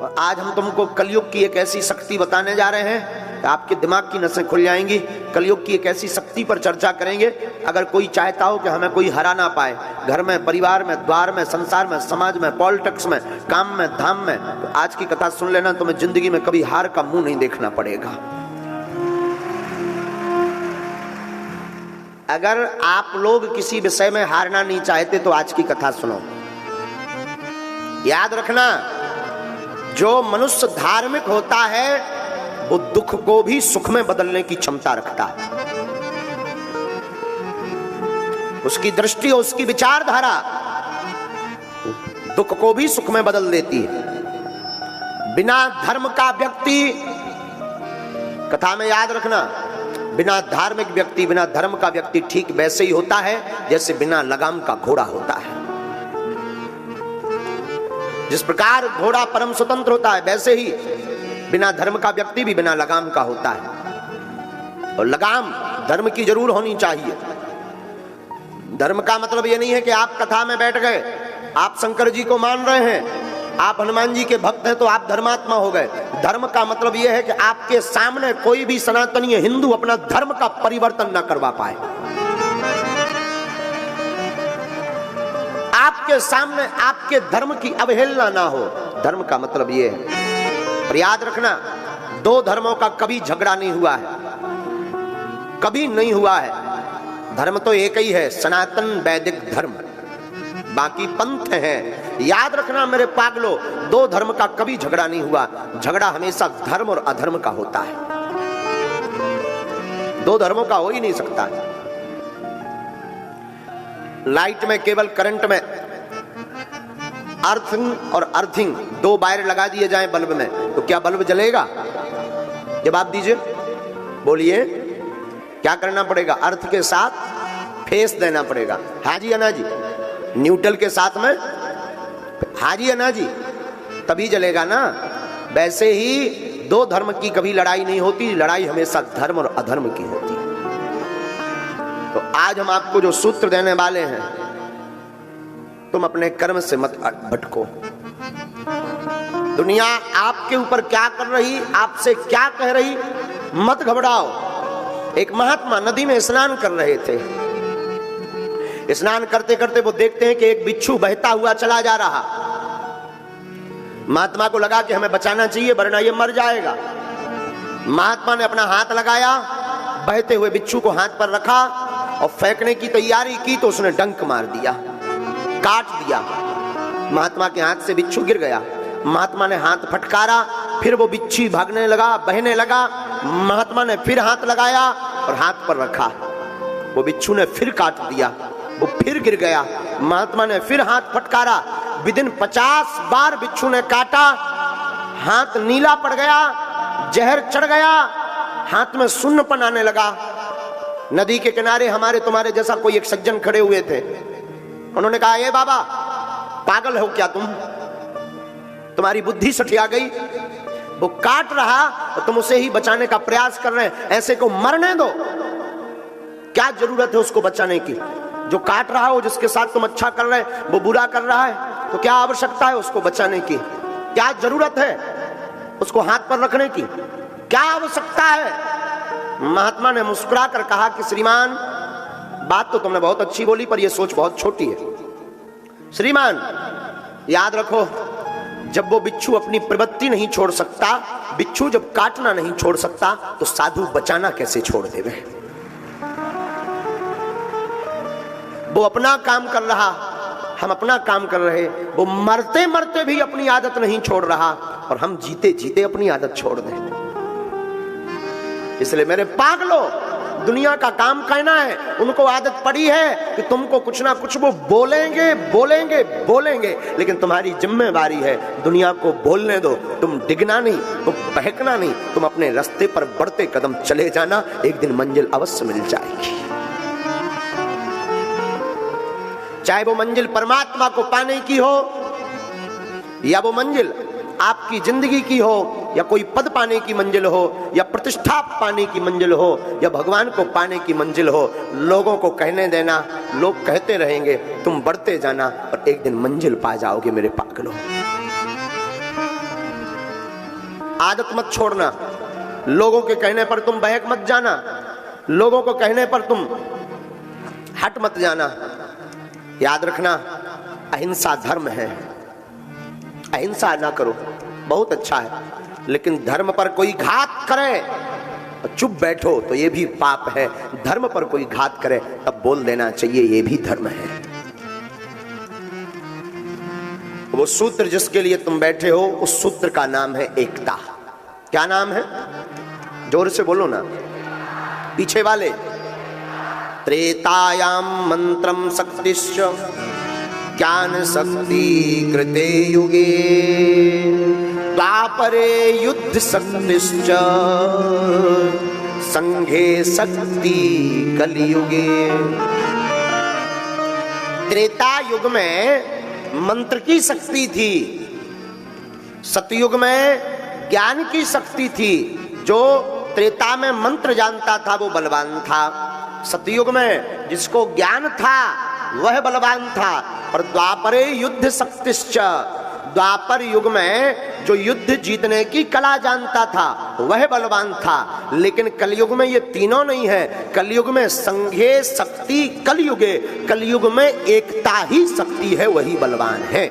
और आज हम तुमको कलयुग की एक ऐसी शक्ति बताने जा रहे हैं, आपके दिमाग की नसें खुल जाएंगी। कलयुग की एक ऐसी शक्ति पर चर्चा करेंगे। अगर कोई चाहता हो कि हमें कोई हरा ना पाए, घर में, परिवार में, द्वार में, संसार में, समाज में, पॉलिटिक्स में, काम में, धाम में, तो आज की कथा सुन लेना, तुम्हें जिंदगी में कभी हार का मुंह नहीं देखना पड़ेगा। अगर आप लोग किसी विषय में हारना नहीं चाहते तो आज की कथा सुनो। याद रखना, जो मनुष्य धार्मिक होता है वो दुख को भी सुख में बदलने की क्षमता रखता है। उसकी दृष्टि, उसकी विचारधारा दुख को भी सुख में बदल देती है। बिना धर्म का व्यक्ति, कथा में याद रखना, बिना धार्मिक व्यक्ति, बिना धर्म का व्यक्ति ठीक वैसे ही होता है जैसे बिना लगाम का घोड़ा होता है। जिस प्रकार घोड़ा परम स्वतंत्र होता है, वैसे ही बिना धर्म का व्यक्ति भी बिना लगाम का होता है। और लगाम धर्म की जरूर होनी चाहिए। धर्म का मतलब यह नहीं है कि आप कथा में बैठ गए, आप शंकर जी को मान रहे हैं, आप हनुमान जी के भक्त हैं तो आप धर्मात्मा हो गए। धर्म का मतलब यह है कि आपके सामने कोई भी सनातनी हिंदू अपना धर्म का परिवर्तन न करवा पाए। आपके सामने आपके धर्म की अवहेलना ना हो। धर्म का मतलब यह है। और याद रखना, दो धर्मों का कभी झगड़ा नहीं हुआ है, कभी नहीं हुआ है। धर्म तो एक ही है, सनातन वैदिक धर्म, बाकी पंथ हैं। याद रखना मेरे पागलों, दो धर्म का कभी झगड़ा नहीं हुआ। झगड़ा हमेशा धर्म और अधर्म का होता है, दो धर्मों का हो ही नहीं सकता। लाइट में केवल करंट में अर्थिंग और अर्थिंग दो वायर लगा दिए जाएं बल्ब में, तो क्या बल्ब जलेगा? जवाब दीजिए, बोलिए, क्या करना पड़ेगा? अर्थ के साथ फेस देना पड़ेगा। हाँ जी अन्ना जी, न्यूट्रल के साथ में हाँ जी अन्ना जी, तभी जलेगा ना। वैसे ही दो धर्म की कभी लड़ाई नहीं होती, लड़ाई हमेशा धर्म और अधर्म की होती है। तो आज हम आपको जो सूत्र देने वाले हैं, तुम अपने कर्म से मत भटको। दुनिया आपके ऊपर क्या कर रही, आपसे क्या कह रही, मत घबराओ। एक महात्मा नदी में स्नान कर रहे थे। स्नान करते करते वो देखते हैं कि एक बिच्छू बहता हुआ चला जा रहा। महात्मा को लगा कि हमें बचाना चाहिए वरना ये मर जाएगा। महात्मा ने अपना हाथ लगाया, बहते हुए बिच्छू को हाथ पर रखा और फेंकने की तैयारी की तो उसने डंक मार दिया, काट दिया। महात्मा के हाथ से बिच्छू गिर गया। महात्मा ने हाथ फटकारा, फिर वो बिच्छू भागने लगा, बहने लगा। महात्मा ने फिर हाथ लगाया और हाथ पर रखा, वो बिच्छू ने फिर काट दिया, वो फिर गिर गया। महात्मा ने फिर हाथ फटकारा, विदिन 50 बार बिच्छू ने काटा। हाथ नीला पड़ गया, जहर चढ़ गया, हाथ में सुन्नपन आने लगा। नदी के किनारे हमारे तुम्हारे जैसा कोई एक सज्जन खड़े हुए थे। उन्होंने कहा, ये बाबा पागल हो क्या तुम, तुम्हारी बुद्धि सठिया गई? वो काट रहा और तुम उसे ही बचाने का प्रयास कर रहे हैं, ऐसे को मरने दो। क्या जरूरत है उसको बचाने की? जो काट रहा हो, जिसके साथ तुम अच्छा कर रहे हैं, वो बुरा कर रहा है, तो क्या आवश्यकता है उसको बचाने की? क्या जरूरत है उसको हाथ पर रखने की? क्या आवश्यकता है? महात्मा ने मुस्कुरा कर कहा कि श्रीमान, बात तो तुमने बहुत अच्छी बोली पर यह सोच बहुत छोटी है। श्रीमान याद रखो, जब वो बिच्छू अपनी प्रवृत्ति नहीं छोड़ सकता, बिच्छू जब काटना नहीं छोड़ सकता, तो साधु बचाना कैसे छोड़ देवे? वो अपना काम कर रहा, हम अपना काम कर रहे। वो मरते मरते भी अपनी आदत नहीं छोड़ रहा और हम जीते जीते अपनी आदत छोड़ दें। इसलिए मेरे पागलों, दुनिया का काम कहना है, उनको आदत पड़ी है कि तुमको कुछ ना कुछ वो बोलेंगे बोलेंगे बोलेंगे, लेकिन तुम्हारी जिम्मेवारी है दुनिया को बोलने दो। तुम डिगना नहीं, तुम बहकना नहीं, तुम अपने रास्ते पर बढ़ते कदम चले जाना, एक दिन मंजिल अवश्य मिल जाएगी। चाहे वो मंजिल परमात्मा को पाने की हो, या वो मंजिल आपकी जिंदगी की हो, या कोई पद पाने की मंजिल हो, या प्रतिष्ठा पाने की मंजिल हो, या भगवान को पाने की मंजिल हो, लोगों को कहने देना, लोग कहते रहेंगे, तुम बढ़ते जाना और एक दिन मंजिल पा जाओगे मेरे पागलों। आदत मत छोड़ना, लोगों के कहने पर तुम बहक मत जाना, लोगों को कहने पर तुम हट मत जाना। याद रखना, अहिंसा धर्म है। अहिंसा ना करो, बहुत अच्छा है, लेकिन धर्म पर कोई घात करे चुप बैठो तो ये भी पाप है। धर्म पर कोई घात करे तब बोल देना चाहिए, ये भी धर्म है। वो सूत्र जिसके लिए तुम बैठे हो, उस सूत्र का नाम है एकता। क्या नाम है? जोर से बोलो ना, पीछे वाले। त्रेतायाम मंत्रम शक्तिश्च ज्ञान शक्ति कृते युगे, द्वापरे युद्ध शक्तिश्च संघे शक्ति कलियुगे। त्रेता युग में मंत्र की शक्ति थी, सतयुग में ज्ञान की शक्ति थी। जो त्रेता में मंत्र जानता था वो बलवान था, सतयुग में जिसको ज्ञान था वह बलवान था। और द्वापरे युद्ध शक्तिश्च, द्वापर युग में जो युद्ध जीतने की कला जानता था वह बलवान था। लेकिन कलयुग में ये तीनों नहीं है। कलयुग में संघे शक्ति कलयुगे, कलयुग में एकता ही शक्ति है, वही बलवान है।